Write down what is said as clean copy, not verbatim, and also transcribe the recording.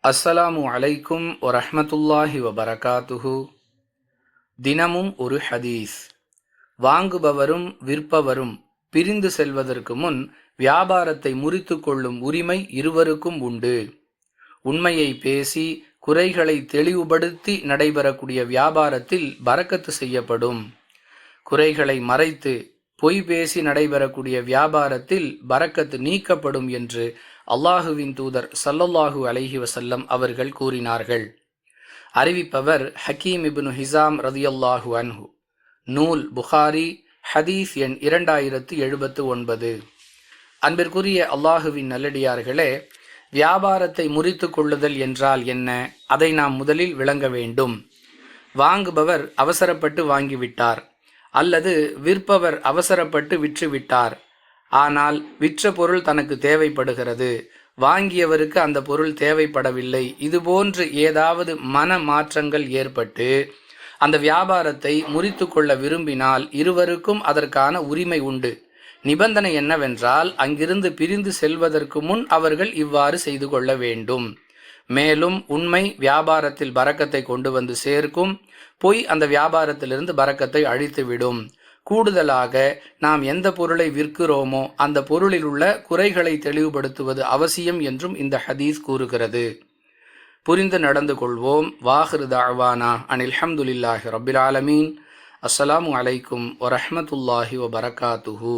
அஸ்ஸலாமு அலைக்கும் வரஹ்மத்துல்லாஹி வபரகாத்துஹு. தினமும் ஒரு ஹதீஸ். வாங்குபவரும் விற்பவரும் பிரிந்து செல்வதற்கு முன் வியாபாரத்தை முறித்து கொள்ளும் உரிமை இருவருக்கும் உண்டு. உண்மையை பேசி குறைகளை தெளிவுபடுத்தி நடைபெறக்கூடிய வியாபாரத்தில் பரக்கத்து செய்யப்படும். குறைகளை மறைத்து பொய் பேசி நடைபெறக்கூடிய வியாபாரத்தில் பரக்கத்து நீக்கப்படும் என்று அல்லாஹுவின் தூதர் ஸல்லல்லாஹு அலைஹி வஸல்லம் அவர்கள் கூறினார்கள். அறிவிப்பவர் ஹக்கீம் இப்னு ஹிசாம் ரதியல்லாஹு அன்ஹு. நூல் புகாரி, ஹதீஸ் எண் 2079. அன்பிற்குரிய அல்லாஹுவின் நல்லடியார்களே, வியாபாரத்தை முறித்து கொள்ளுதல் என்றால் என்ன? அதை நாம் முதலில் விளங்க வேண்டும். வாங்குபவர் அவசரப்பட்டு வாங்கிவிட்டார், அல்லது விற்பவர் அவசரப்பட்டு விற்றுவிட்டார். ஆனால் விற்ற பொருள் தனக்கு தேவைப்படுகிறது, வாங்கியவருக்கு அந்த பொருள் தேவைப்படவில்லை. இதுபோன்று ஏதாவது மன மாற்றங்கள் ஏற்பட்டு அந்த வியாபாரத்தை முறித்து கொள்ள விரும்பினால் இருவருக்கும் அதற்கான உரிமை உண்டு. நிபந்தனை என்னவென்றால், அங்கிருந்து பிரிந்து செல்வதற்கு முன் அவர்கள் இவ்வாறு செய்து கொள்ள வேண்டும். மேலும் உண்மை வியாபாரத்தில் பரக்கத்தை கொண்டு வந்து சேர்க்கும், பொய் அந்த வியாபாரத்திலிருந்து பரக்கத்தை அழித்துவிடும். கூடுதலாக நாம் எந்த பொருளை விற்கிறோமோ அந்த பொருளில் உள்ள குறைகளை தெளிவுபடுத்துவது அவசியம் என்றும் இந்த ஹதீஸ் கூறுகிறது. புரிந்து நடந்து கொள்வோம். வாஹிரு தஅவானா அனில் ஹம்துலில்லாஹி ரப்பில் ஆலமீன். அஸ்ஸலாமு அலைக்கும் வரஹ்மத்துல்லாஹி வபரகாத்துஹு.